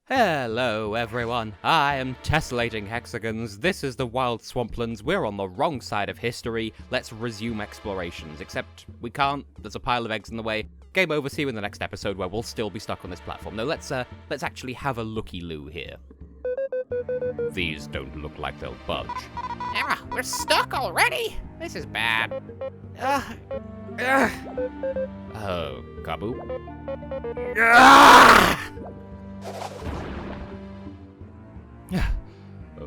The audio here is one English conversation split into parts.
Hello everyone, I am Tessellating Hexagons, this is the Wild Swamplands, we're on the wrong side of history, let's resume explorations, except we can't, there's a pile of eggs in the way. Game over, see you in the next episode where we'll still be stuck on this platform. No, let's actually have a looky-loo here. These don't look like they'll budge. Ah, we're stuck already? This is bad. Oh, Kabbu?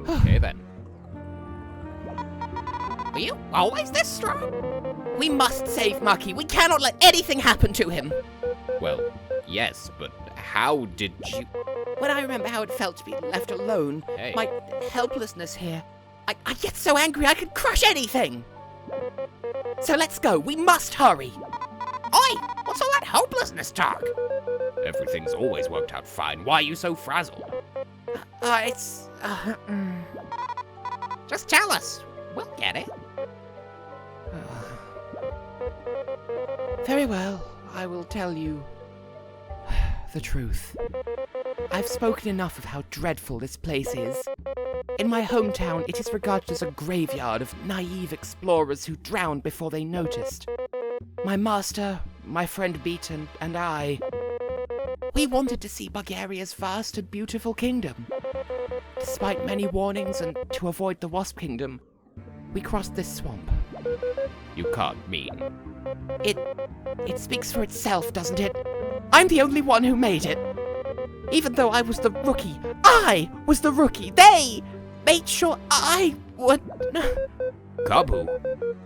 Okay then. Were you always this strong? We must save Mucky. We cannot let anything happen to him. Well, yes, but how did you... When I remember how it felt to be left alone, Hey. my helplessness here, I get so angry I could crush anything. So let's go. We must hurry. Oi! What's all that hopelessness talk? Everything's always worked out fine, why are you so frazzled? Just tell us. We'll get it. Very well. I will tell you the truth. I've spoken enough of how dreadful this place is. In my hometown, it is regarded as a graveyard of naive explorers who drowned before they noticed. My master, my friend Beaton, and I, we wanted to see Bulgaria's vast and beautiful kingdom. Despite many warnings and to avoid the Wasp Kingdom, we crossed this swamp. You can't mean... It speaks for itself, doesn't it? I'm the only one who made it. Even though I was the rookie, I was the rookie. They made sure I would... Kabbu,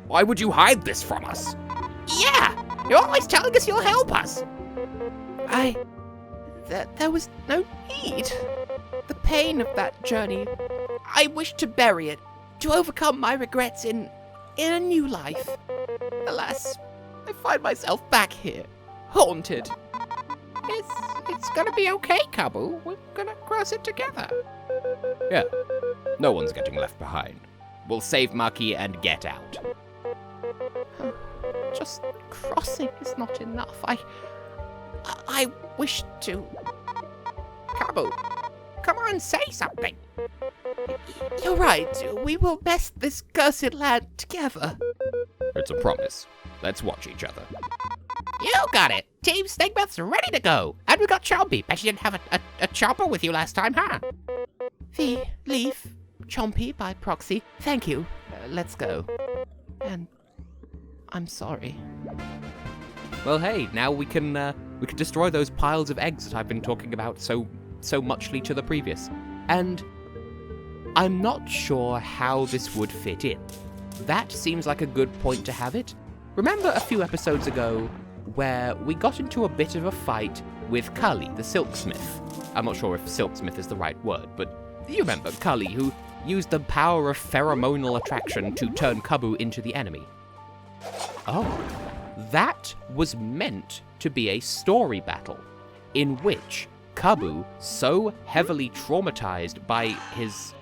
why would you hide this from us? Yeah, you're always telling us you'll help us. There was no need. The pain of that journey, I wished to bury it, to overcome my regrets in a new life. Alas, I find myself back here, haunted. It's gonna be okay, Kabbu. We're gonna cross it together. Yeah, no one's getting left behind. We'll save Mucky and get out. Just crossing is not enough. I wish to... Kabbu, come on, say something. You're right. We will best this cursed land together. It's a promise. Let's watch each other. You got it. Team Snakemoth's ready to go. And we got Chompy. Bet you didn't have a chopper with you last time, huh? The Leaf, Chompy by proxy. Thank you. Let's go. And I'm sorry. Well, hey, now we can destroy those piles of eggs that I've been talking about so muchly to the previous. And I'm not sure how this would fit in. That seems like a good point to have it. Remember a few episodes ago where we got into a bit of a fight with Cully, the silksmith. I'm not sure if silksmith is the right word, but you remember Cully, who used the power of pheromonal attraction to turn Kabbu into the enemy. Oh, that was meant to be a story battle in which Kabbu, so heavily traumatized by his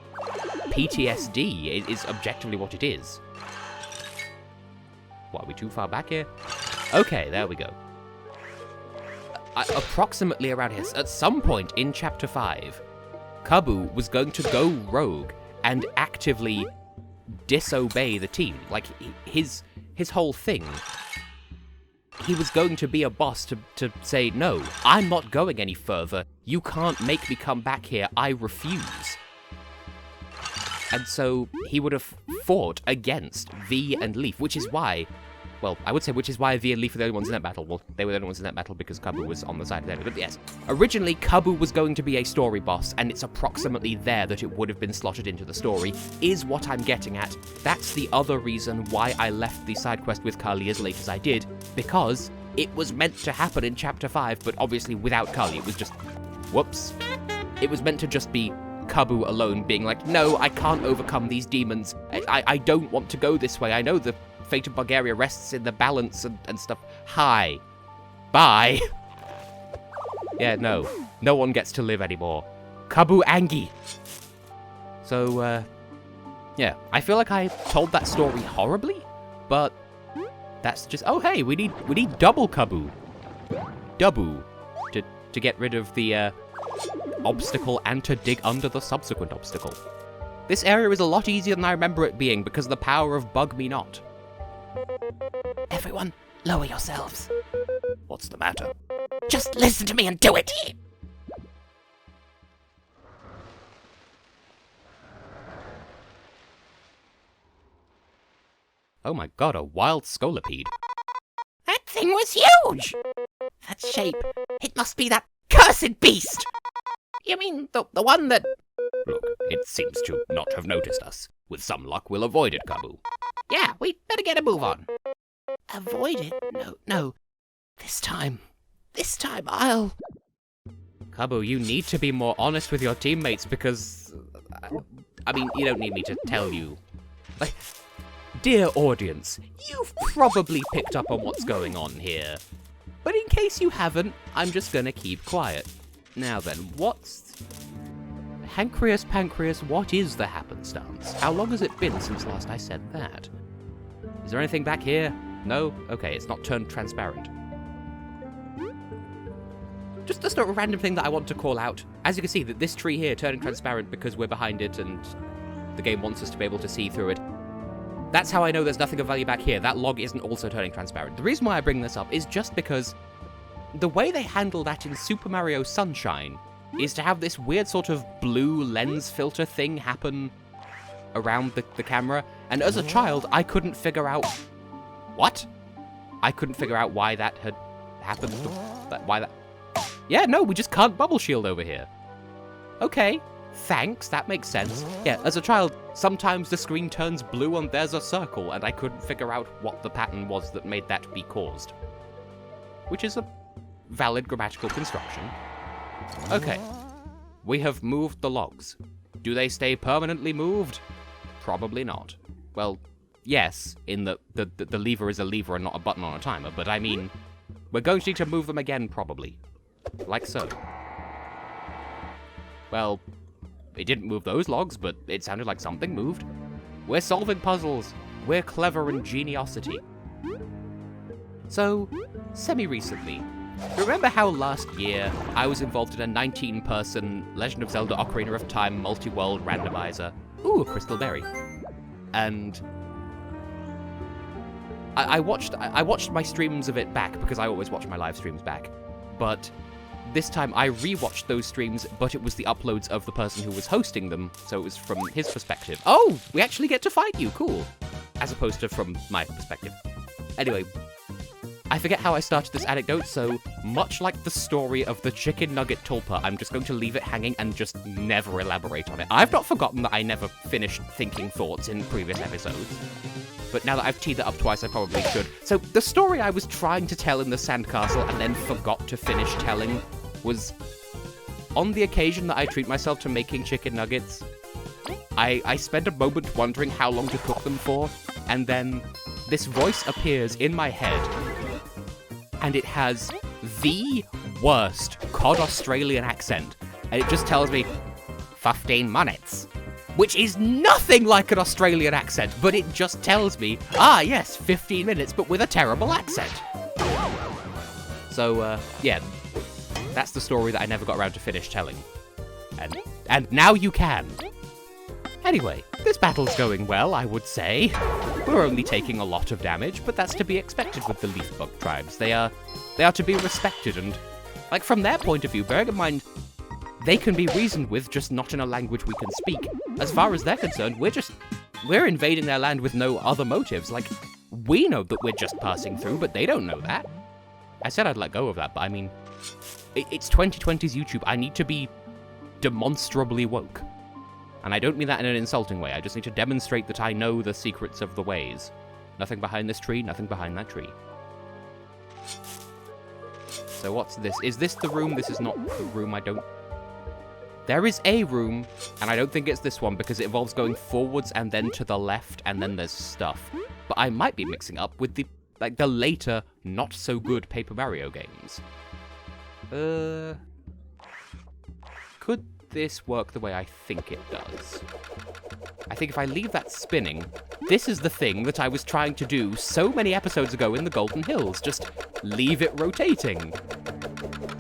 PTSD, it is objectively what it is. What, are we too far back here? Okay, there we go. Approximately around here, at some point in Chapter 5, Kabbu was going to go rogue and actively disobey the team. Like, his whole thing, he was going to be a boss to say, no, I'm not going any further. You can't make me come back here. I refuse. And so he would have fought against V and Leaf, which is why, well, I would say which is why V and Leaf were the only ones in that battle. Well, they were the only ones in that battle because Kabbu was on the side of the enemy. But yes, originally Kabbu was going to be a story boss, and it's approximately there that it would have been slotted into the story, is what I'm getting at. That's the other reason why I left the side quest with Cully as late as I did, because it was meant to happen in Chapter 5, but obviously without Cully. It was just, whoops. It was meant to just be Kabbu alone being like, no, I can't overcome these demons. I don't want to go this way. I know the fate of Bulgaria rests in the balance and stuff. Hi. Bye. Yeah, no. No one gets to live anymore. Kabbu Angie. So, yeah. I feel like I told that story horribly, but that's just... Oh, hey, we need double Kabbu. Double. To get rid of the obstacle and to dig under the subsequent obstacle. This area is a lot easier than I remember it being because of the power of Bug Me Not. Everyone, lower yourselves. What's the matter? Just listen to me and do it! Oh my god, a wild scolipede. That thing was huge! That shape, it must be that cursed beast! You mean the one that... Look, it seems to not have noticed us. With some luck, we'll avoid it, Kabbu. Yeah, we'd better get a move on. Avoid it? No. This time I'll... Kabbu, you need to be more honest with your teammates because... I mean, you don't need me to tell you. Like, dear audience, you've probably picked up on what's going on here. But in case you haven't, I'm just gonna keep quiet. Now then, what's... Pancreas, what is the happenstance? How long has it been since last I said that? Is there anything back here? No? Okay, it's not turned transparent. Just a random thing that I want to call out. As you can see, that this tree here turning transparent because we're behind it and the game wants us to be able to see through it. That's how I know there's nothing of value back here. That log isn't also turning transparent. The reason why I bring this up is just because the way they handle that in Super Mario Sunshine is to have this weird sort of blue lens filter thing happen around the camera. And as a child, I couldn't figure out... What? I couldn't figure out why that had happened. Why that... Yeah, no, we just can't bubble shield over here. Okay, thanks, that makes sense. Yeah, as a child, sometimes the screen turns blue and there's a circle, and I couldn't figure out what the pattern was that made that be caused. Which is a valid grammatical construction. Okay, we have moved the logs. Do they stay permanently moved? Probably not. Well, yes, in the lever is a lever and not a button on a timer, but I mean, we're going to need to move them again, probably. Like so. Well, it didn't move those logs, but it sounded like something moved. We're solving puzzles. We're clever in geniosity. So, semi-recently, remember how last year I was involved in a 19-person Legend of Zelda Ocarina of Time multi-world randomizer? Ooh, a crystal berry. And I watched my streams of it back because I always watch my live streams back. But this time I rewatched those streams, but it was the uploads of the person who was hosting them, so it was from his perspective. Oh, we actually get to fight you, cool. As opposed to from my perspective. Anyway, I forget how I started this anecdote, so much like the story of the chicken nugget tulpa, I'm just going to leave it hanging and just never elaborate on it. I've not forgotten that I never finished thinking thoughts in previous episodes. But now that I've teed it up twice, I probably should. So, the story I was trying to tell in the sandcastle and then forgot to finish telling was, on the occasion that I treat myself to making chicken nuggets, I spend a moment wondering how long to cook them for, and then this voice appears in my head, and it has the worst COD Australian accent, and it just tells me, 15 minutes. Which is nothing like an Australian accent, but it just tells me, yes, 15 minutes, but with a terrible accent. So, yeah, that's the story that I never got around to finish telling. And now you can. Anyway, this battle's going well, I would say. We're only taking a lot of damage, but that's to be expected with the leaf bug tribes. They are to be respected, and, like, from their point of view, bearing in mind, they can be reasoned with, just not in a language we can speak. As far as they're concerned, we're invading their land with no other motives. Like, we know that we're just passing through, but they don't know that. I said I'd let go of that, but I mean, it's 2020's YouTube. I need to be demonstrably woke. And I don't mean that in an insulting way. I just need to demonstrate that I know the secrets of the ways. Nothing behind this tree, nothing behind that tree. So what's this? Is this the room? This is not the room. There is a room, and I don't think it's this one because it involves going forwards and then to the left, and then there's stuff. But I might be mixing up with the later, not so good Paper Mario games. Could this work the way I think it does? I think if I leave that spinning, this is the thing that I was trying to do so many episodes ago in the Golden Hills. Just leave it rotating.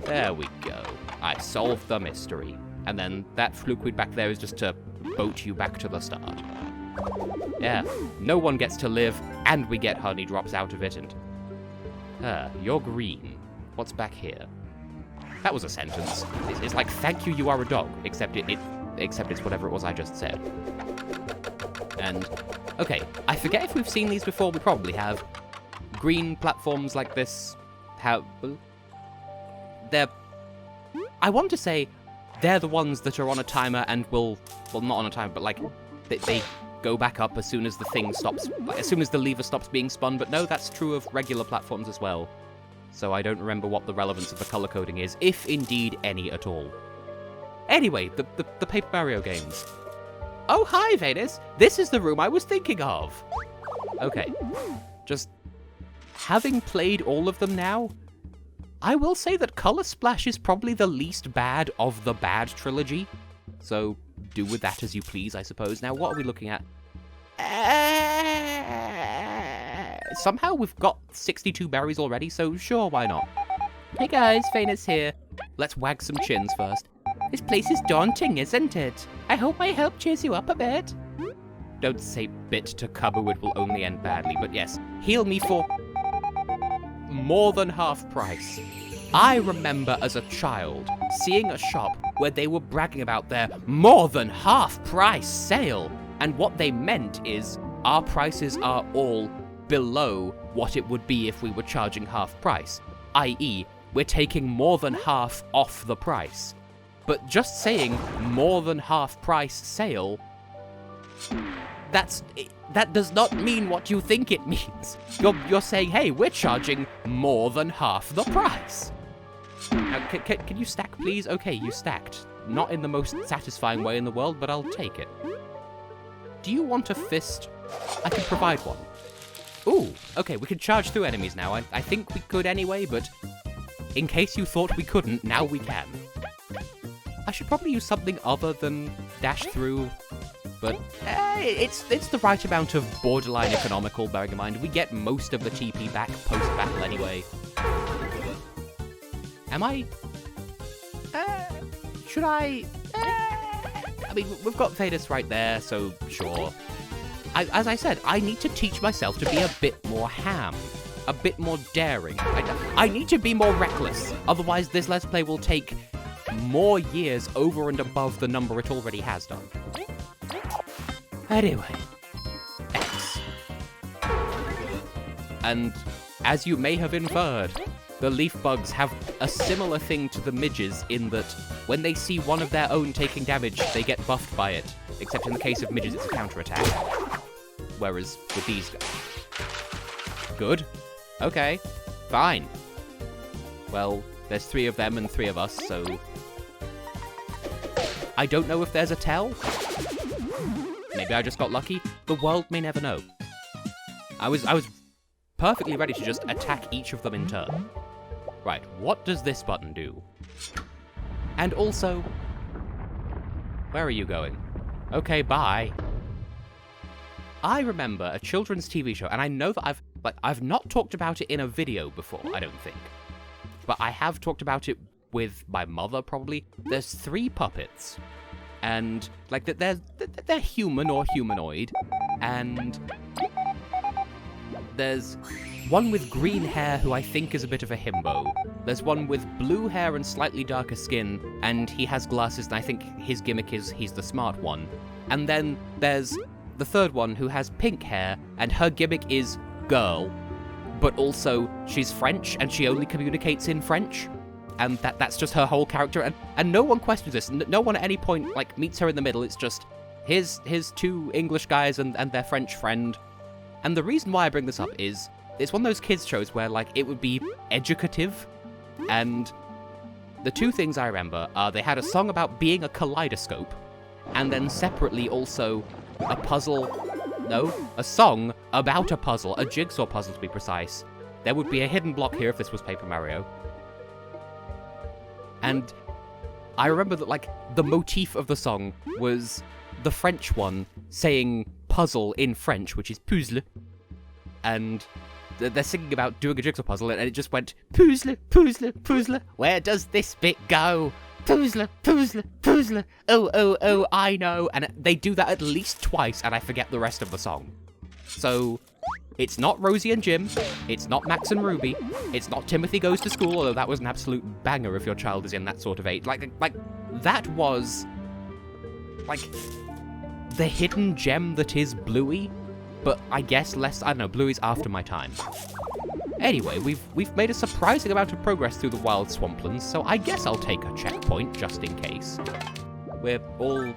There we go. I solved the mystery. And then that flukeweed back there is just to boat you back to the start. Yeah, no one gets to live, and we get honey drops out of it, and... you're green. What's back here? That was a sentence. It's like, thank you, you are a dog, except it's whatever it was I just said. And, okay, I forget if we've seen these before, we probably have. Green platforms like this have... They're... I want to say they're the ones that are on a timer and will... Well, not on a timer, but like, they go back up as soon as the thing stops... As soon as the lever stops being spun, but no, that's true of regular platforms as well. So I don't remember what the relevance of the color coding is, if indeed any at all. Anyway, the Paper Mario games. Oh, hi, Venus! This is the room I was thinking of! Okay, just having played all of them now, I will say that Color Splash is probably the least bad of the bad trilogy. So, do with that as you please, I suppose. Now, what are we looking at? Somehow we've got 62 berries already, so sure, why not? Hey guys, Venus here. Let's wag some chins first. This place is daunting, isn't it? I hope my help cheers you up a bit. Don't say bit to Kabbu, it will only end badly, but yes, heal me for more than half price. I remember as a child seeing a shop where they were bragging about their more than half price sale, and what they meant is our prices are all below what it would be if we were charging half price, i.e., we're taking more than half off the price. But just saying more than half price sale, that does not mean what you think it means. You're saying, hey, we're charging more than half the price. Now, can you stack, please? Okay, you stacked. Not in the most satisfying way in the world, but I'll take it. Do you want a fist? I can provide one. Ooh, okay, we can charge through enemies now. I think we could anyway, but in case you thought we couldn't, now we can. I should probably use something other than dash through, but it's the right amount of borderline economical, bearing in mind we get most of the TP back post-battle anyway. Am I... should I... I mean, we've got Venus right there, so sure. As I said, I need to teach myself to be a bit more ham, a bit more daring. I need to be more reckless, otherwise this Let's Play will take more years over and above the number it already has done. Anyway, X. And as you may have inferred, the leaf bugs have a similar thing to the midges in that when they see one of their own taking damage, they get buffed by it. Except in the case of midges, it's a counterattack. Whereas with these guys... Good. Okay. Fine. Well, there's 3 of them and 3 of us, so... I don't know if there's a tell. Maybe I just got lucky. The world may never know. I was perfectly ready to just attack each of them in turn. Right, what does this button do? And also... Where are you going? Okay, bye. I remember a children's TV show, and I know that I've not talked about it in a video before, I don't think. But I have talked about it with my mother, probably. There's 3 puppets. And, like, they're human or humanoid. And there's one with green hair who I think is a bit of a himbo. There's one with blue hair and slightly darker skin, and he has glasses, and I think his gimmick is he's the smart one. And then there's the 3rd one who has pink hair, and her gimmick is girl. But also, she's French, and she only communicates in French. And that's just her whole character, and no one questions this. No one at any point, like, meets her in the middle. It's just, here's 2 English guys and their French friend. And the reason why I bring this up is, it's one of those kids' shows where, like, it would be educative. And the 2 things I remember are they had a song about being a kaleidoscope, and then separately also a puzzle... No, a song about a puzzle, a jigsaw puzzle to be precise. There would be a hidden block here if this was Paper Mario. And I remember that, like, the motif of the song was the French one saying puzzle in French, which is puzzle. And they're singing about doing a jigsaw puzzle, and it just went, puzzle, puzzle, puzzle, where does this bit go? Poozler. Oh, I know. And they do that at least twice, and I forget the rest of the song. So, it's not Rosie and Jim, it's not Max and Ruby, it's not Timothy Goes to School, although that was an absolute banger if your child is in that sort of age. Like, that was, like, the hidden gem that is Bluey, but I guess less, I don't know, Bluey's after my time. Anyway, we've made a surprising amount of progress through the Wild Swamplands, so I guess I'll take a checkpoint just in case. We're all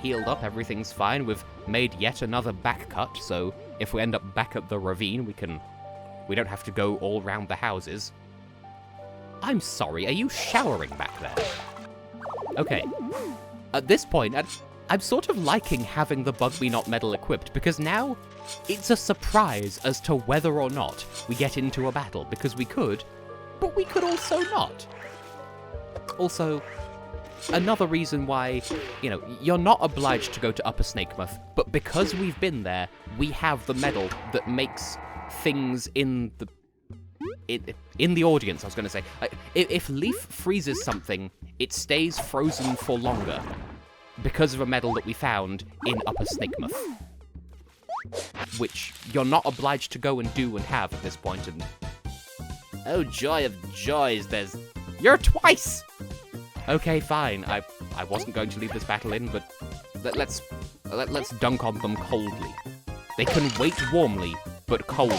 healed up, everything's fine, we've made yet another back cut, so if we end up back at the ravine, we don't have to go all round the houses. I'm sorry, are you showering back there? Okay. At this point, I'm sort of liking having the Bug Me Not medal equipped, because now it's a surprise as to whether or not we get into a battle, because we could, but we could also not. Also, another reason why, you know, you're not obliged to go to Upper Snakemouth, but because we've been there, we have the medal that makes things in the audience, I was going to say. If Leaf freezes something, it stays frozen for longer because of a medal that we found in Upper Snakemouth, which you're not obliged to go and do and have at this point. And oh, joy of joys, you're twice! Okay, fine. I wasn't going to leave this battle in, but let's dunk on them coldly. They can wait warmly, but coldly.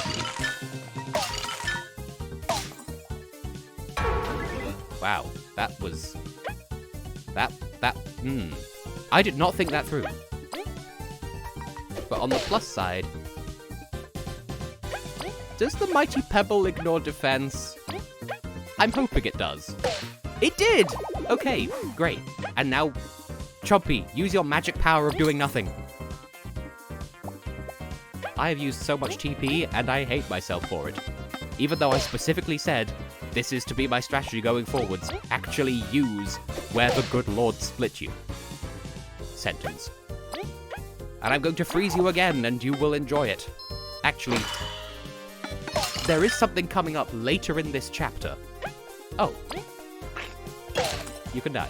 Wow, I did not think that through. But on the plus side, does the Mighty Pebble ignore defense? I'm hoping it does. It did! Okay, great. And now, Chompy, use your magic power of doing nothing. I have used so much TP, and I hate myself for it. Even though I specifically said, this is to be my strategy going forwards, actually use where the good Lord split you. Sentence. And I'm going to freeze you again, and you will enjoy it. Actually, there is something coming up later in this chapter. Oh. You can die.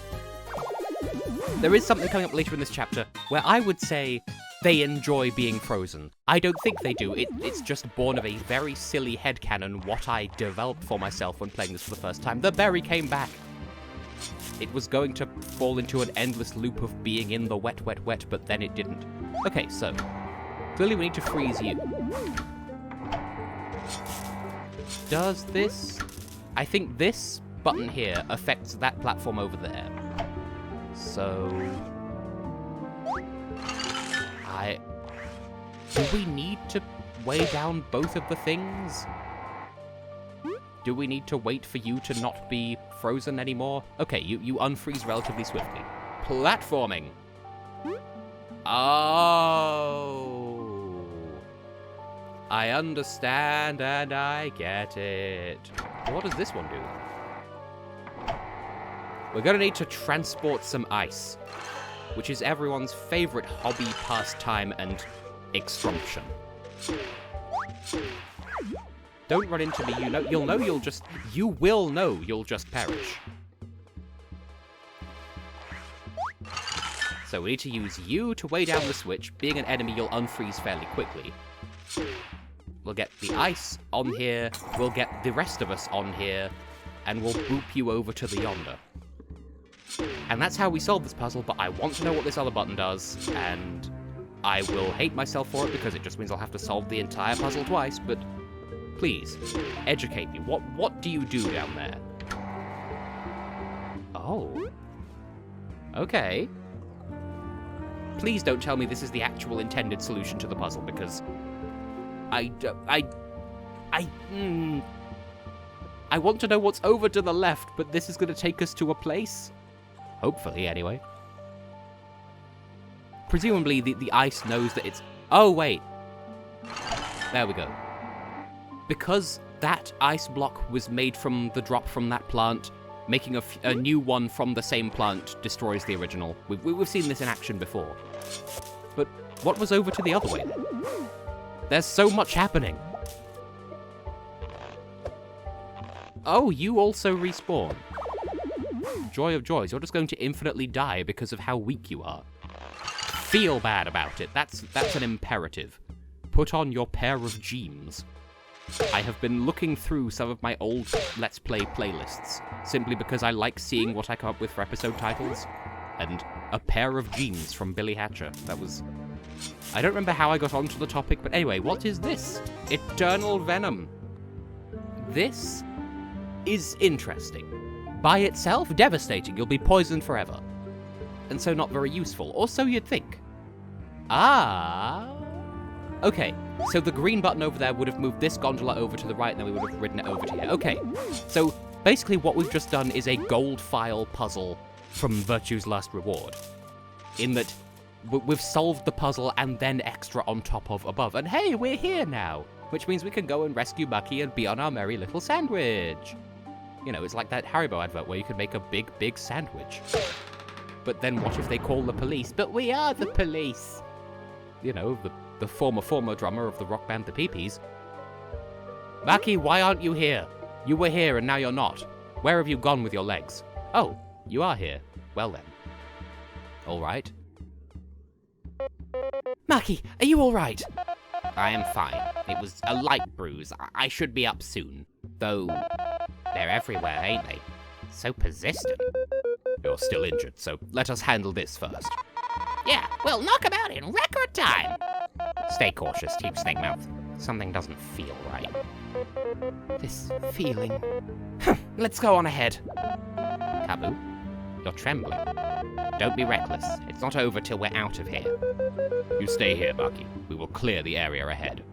There is something coming up later in this chapter where I would say they enjoy being frozen. I don't think they do. It's just born of a very silly headcanon what I developed for myself when playing this for the first time. The berry came back. It was going to fall into an endless loop of being in the wet, but then it didn't. Okay, so clearly we need to freeze you. Does this... I think this button here affects that platform over there. So... Do we need to weigh down both of the things? Do we need to wait for you to not be frozen anymore? Okay, you unfreeze relatively swiftly. Platforming! Oh... I understand and I get it. What does this one do? We're gonna need to transport some ice, which is everyone's favorite hobby, pastime, and extraction. Don't run into me, you will know you'll just perish. So we need to use you to weigh down the switch. Being an enemy, you'll unfreeze fairly quickly. We'll get the ice on here, we'll get the rest of us on here, and we'll boop you over to the yonder. And that's how we solve this puzzle, but I want to know what this other button does, and I will hate myself for it because it just means I'll have to solve the entire puzzle twice, but please, educate me. What do you do down there? Oh. Okay. Please don't tell me this is the actual intended solution to the puzzle, because I want to know what's over to the left, but this is going to take us to a place? Hopefully, anyway. Presumably, the ice knows that it's... Oh, wait. There we go. Because that ice block was made from the drop from that plant, making a new one from the same plant destroys the original. We've seen this in action before. But what was over to the other way, then? There's so much happening. Oh, you also respawn. joy of joys. You're just going to infinitely die because of how weak you are. Feel bad about it. That's an imperative. Put on your pair of jeans. I have been looking through some of my old Let's Play playlists, simply because I like seeing what I come up with for episode titles. And a pair of jeans from Billy Hatcher. That was... I don't remember how I got onto the topic, but anyway, what is this? Eternal Venom. This is interesting. By itself, devastating. You'll be poisoned forever. And so not very useful. Or so you'd think. Ah... Okay, so the green button over there would have moved this gondola over to the right, and then we would have ridden it over to here. Okay, so basically what we've just done is a gold file puzzle from Virtue's Last Reward. In that we've solved the puzzle and then extra on top of above. And hey, we're here now! Which means we can go and rescue Bucky and be on our merry little sandwich. You know, it's like that Haribo advert where you can make a big, big sandwich. But then what if they call the police? But we are the police! You know, the former drummer of the rock band The Peepees. Bucky, why aren't you here? You were here and now you're not. Where have you gone with your legs? Oh, you are here. Well then. Alright. Maki, are you alright? I am fine. It was a light bruise. I should be up soon. Though, they're everywhere, ain't they? So persistent. You're still injured, so let us handle this first. Yeah, we'll knock him out in record time. Stay cautious, Team Snakemouth. Something doesn't feel right. This feeling... Let's go on ahead. Kabbu, you're trembling. Don't be reckless. It's not over till we're out of here. You stay here, Bucky. We will clear the area ahead.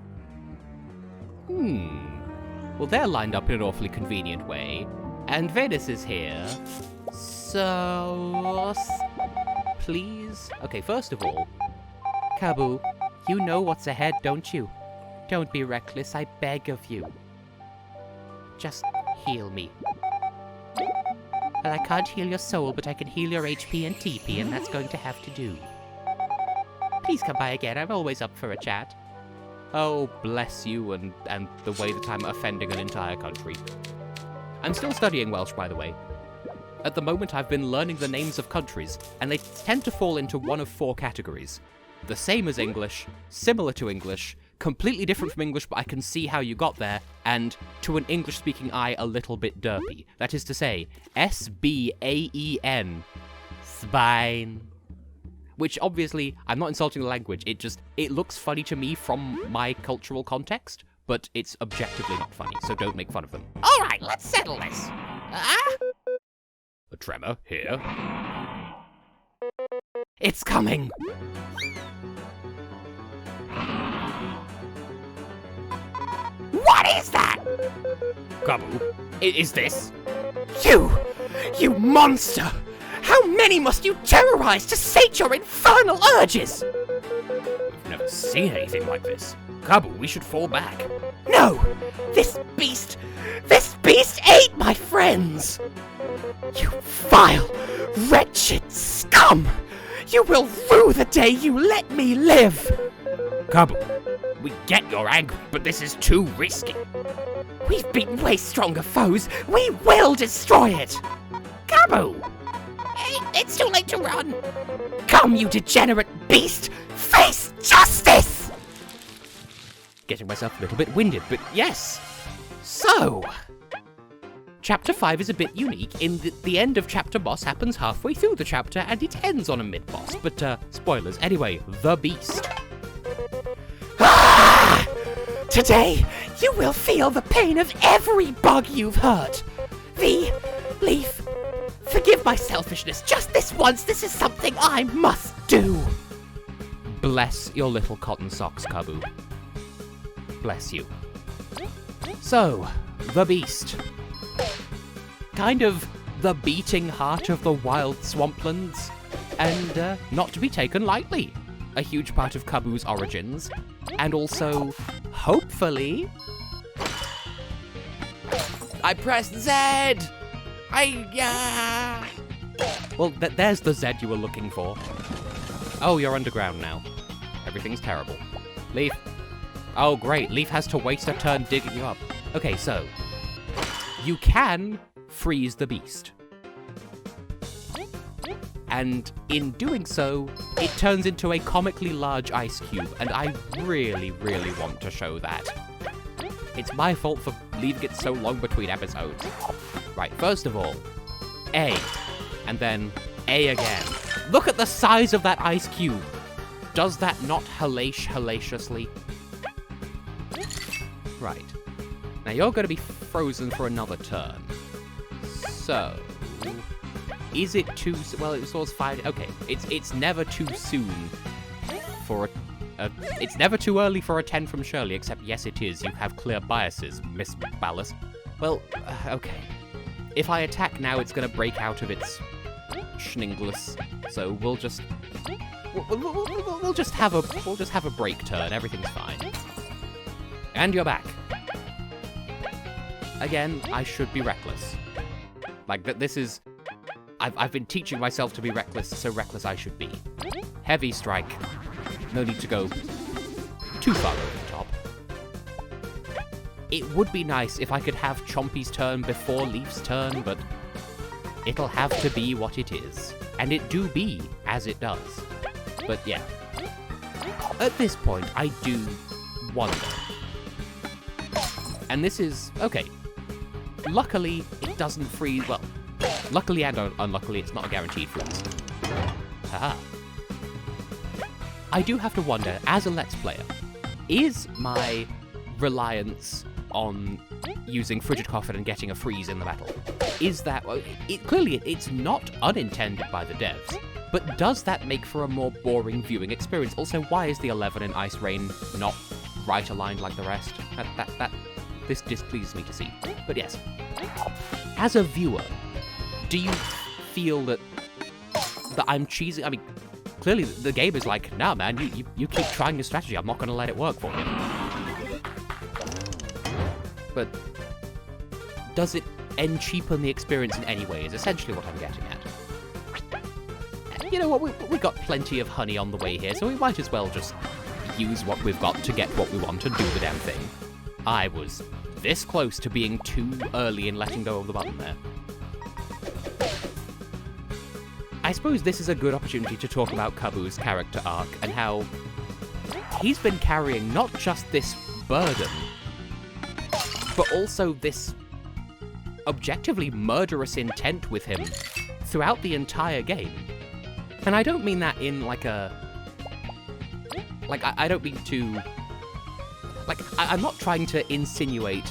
Well, they're lined up in an awfully convenient way. And Venus is here. So... Please? Okay, first of all... Kabbu, you know what's ahead, don't you? Don't be reckless, I beg of you. Just heal me. Well, I can't heal your soul, but I can heal your HP and TP, and that's going to have to do. Please come by again, I'm always up for a chat. Oh, bless you and the way that I'm offending an entire country. I'm still studying Welsh, by the way. At the moment, I've been learning the names of countries, and they tend to fall into one of 4 categories. The same as English, similar to English, completely different from English, but I can see how you got there, and, to an English-speaking eye, a little bit derpy. That is to say, S-B-A-E-N. Spine. Which, obviously, I'm not insulting the language, it looks funny to me from my cultural context, but it's objectively not funny, so don't make fun of them. Alright, let's settle this. A tremor here. It's coming! What is that? Kabbu, is this? You monster! How many must you terrorize to sate your infernal urges? We've never seen anything like this. Kabbu, we should fall back. No! This beast ate my friends! You vile, wretched scum! You will rue the day you let me live! Kabbu, we get you're angry, but this is too risky. We've beaten way stronger foes. We will destroy it! Kabbu! It's too late to run! Come, you degenerate beast! Face justice! Getting myself a little bit winded, but yes! So... Chapter 5 is a bit unique in that the end of chapter boss happens halfway through the chapter and it ends on a mid-boss, but spoilers. Anyway, the beast. Ah! Today, you will feel the pain of every bug you've hurt. Leaf, forgive my selfishness. Just this once, this is something I must do. Bless your little cotton socks, Kabbu. Bless you. So, the beast. Kind of the beating heart of the Wild Swamplands, and not to be taken lightly. A huge part of Kabbu's origins, and also, hopefully... I pressed Z! Well, there's the Z you were looking for. Oh, you're underground now. Everything's terrible. Leaf. Oh, great. Leaf has to waste a turn digging you up. Okay, so... You can freeze the beast. And in doing so, it turns into a comically large ice cube, and I really, really want to show that. It's my fault for leaving it so long between episodes. Right, first of all, A, and then A again. Look at the size of that ice cube! Does that not hellaciously? Right. Now you're going to be frozen for another turn. So... is it too... well, it was 5... okay, it's never too soon for it's never too early for a 10 from Shirley, except yes it is. You have clear biases, Miss Ballas. Well, okay. If I attack now, it's going to break out of its schninglis, so we'll just... we'll just have a break turn. Everything's fine. And you're back. Again, I should be reckless. Like, this is... I've been teaching myself to be reckless, so reckless I should be. Heavy strike. No need to go too far over the top. It would be nice if I could have Chompy's turn before Leaf's turn, but it'll have to be what it is. And it do be as it does. But yeah. At this point, I do wonder. And this is... okay. Luckily, it doesn't freeze... well, luckily and unluckily, it's not a guaranteed freeze. Haha. I do have to wonder, as a Let's Player, is my reliance on using Frigid Coffin and getting a freeze in the battle, is that... well, clearly, it's not unintended by the devs, but does that make for a more boring viewing experience? Also, why is the 11 in Ice Rain not right aligned like the rest? This displeases me to see. But yes, as a viewer, do you feel that I'm cheesy? I mean, clearly the game is like, nah man, you keep trying your strategy, I'm not gonna let it work for you. But does it cheapen the experience in any way is essentially what I'm getting at. You know what, we got plenty of honey on the way here, so we might as well just use what we've got to get what we want and do the damn thing. I was this close to being too early in letting go of the button there. I suppose this is a good opportunity to talk about Kabbu's character arc and how he's been carrying not just this burden, but also this objectively murderous intent with him throughout the entire game. And I don't mean that in like a... like, I don't mean to... like, I'm not trying to insinuate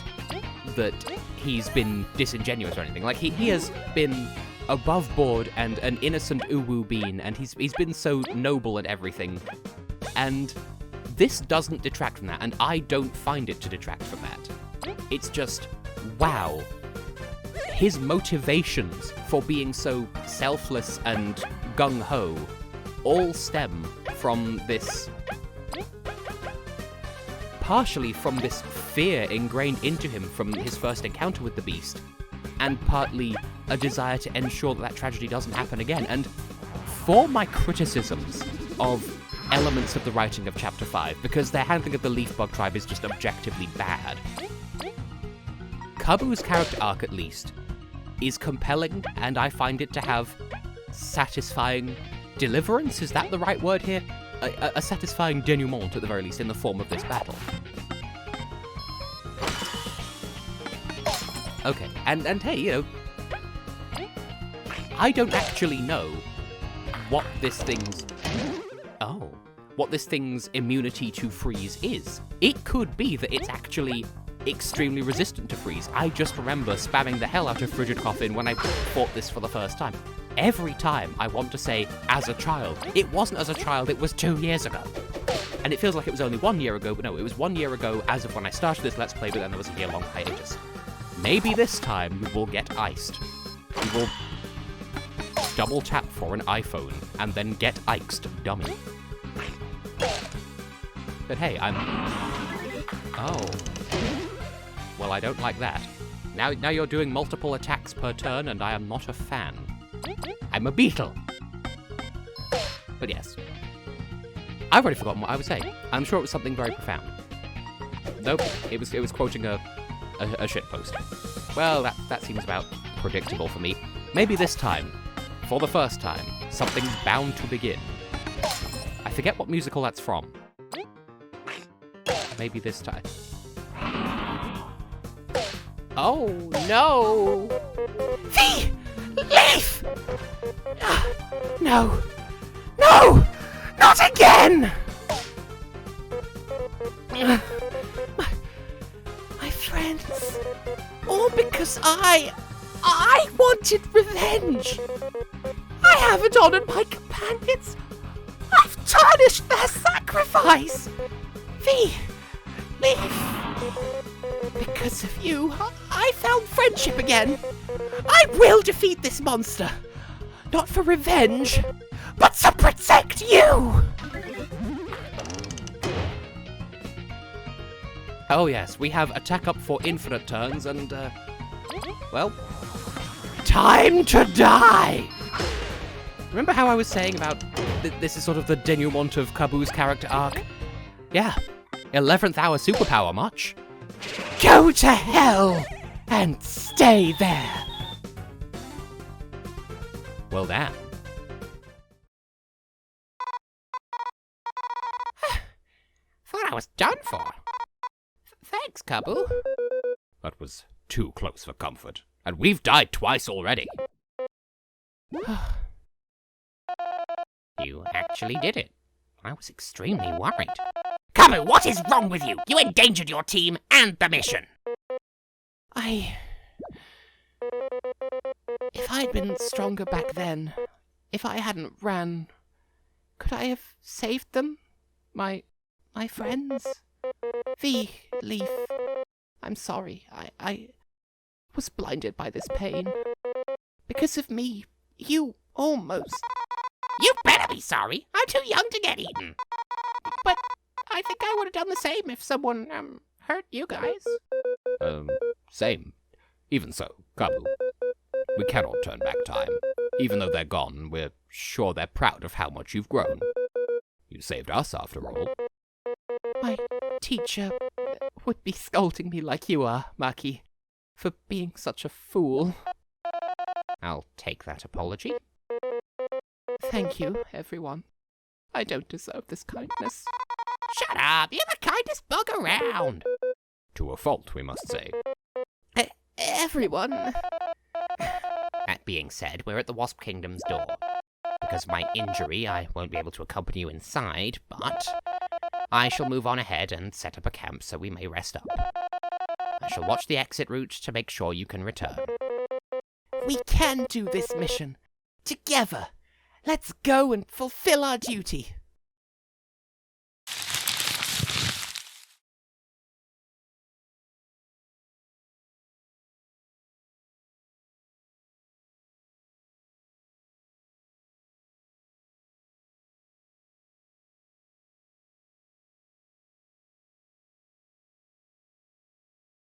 that he's been disingenuous or anything. Like, he has been above board and an innocent uwu bean, and he's been so noble and everything. And this doesn't detract from that, and I don't find it to detract from that. It's just, wow. His motivations for being so selfless and gung-ho all stem from this... partially from this fear ingrained into him from his first encounter with the beast, and partly a desire to ensure that tragedy doesn't happen again. And for my criticisms of elements of the writing of Chapter 5, because their handling of the Leafbug tribe is just objectively bad, Kabbu's character arc, at least, is compelling, and I find it to have satisfying deliverance. Is that the right word here? A satisfying denouement, at the very least, in the form of this battle. Okay, and hey, you know, I don't actually know what this thing's... oh. What this thing's immunity to freeze is. It could be that it's actually extremely resistant to freeze. I just remember spamming the hell out of Frigid Coffin when I fought this for the first time. Every time I want to say, as a child. It wasn't as a child, it was 2 years ago. And it feels like it was only 1 year ago, but no, it was 1 year ago as of when I started this Let's Play, but then there was a year-long hiatus. Maybe this time you will get iced. You will double tap for an iPhone, and then get iced, dummy. But hey, I'm... oh. Well, I don't like that. Now you're doing multiple attacks per turn, and I am not a fan. I'm a beetle. But yes. I've already forgotten what I was saying. I'm sure it was something very profound. Nope, it was quoting a shitpost. Well, that seems about predictable for me. Maybe this time, For the first time, something's bound to begin. I forget what musical that's from. Maybe this time. Oh, no! V! Leaf! No! No! Not again! My friends, all because I wanted revenge. I haven't honored my companions. I've tarnished their sacrifice. V, Leaf. Because of you, I found friendship again. I will defeat this monster. Not for revenge, but to protect you. Oh yes, we have attack up for infinite turns and, well, Time to die. remember how I was saying about this is sort of the denouement of Kabbu's character arc? Yeah, 11th hour superpower much. Go to hell and stay there. Well, damn. Thought I was done for. Thanks, Kabbu. That was too close for comfort. And we've died twice already. You actually did it. I was extremely worried. Kabbu, what is wrong with you? You endangered your team and the mission. If I'd been stronger back then, if I hadn't ran, could I have saved them? My friends? V, Leaf, I'm sorry. I was blinded by this pain. Because of me, you almost... You better be sorry. I'm too young to get eaten. But I think I would have done the same if someone, hurt you guys. Same. Even so, Kabbu. We cannot turn back time. Even though they're gone, we're sure they're proud of how much you've grown. You saved us, after all. My teacher would be scolding me like you are, Maki, for being such a fool. I'll take that apology. Thank you, everyone. I don't deserve this kindness. Shut up! You're the kindest bug around! To a fault, we must say. Everyone. That being said, we're at the Wasp Kingdom's door. Because of my injury, I won't be able to accompany you inside, but I shall move on ahead and set up a camp so we may rest up. I shall watch the exit route to make sure you can return. We can do this mission. Together. Let's go and fulfill our duty.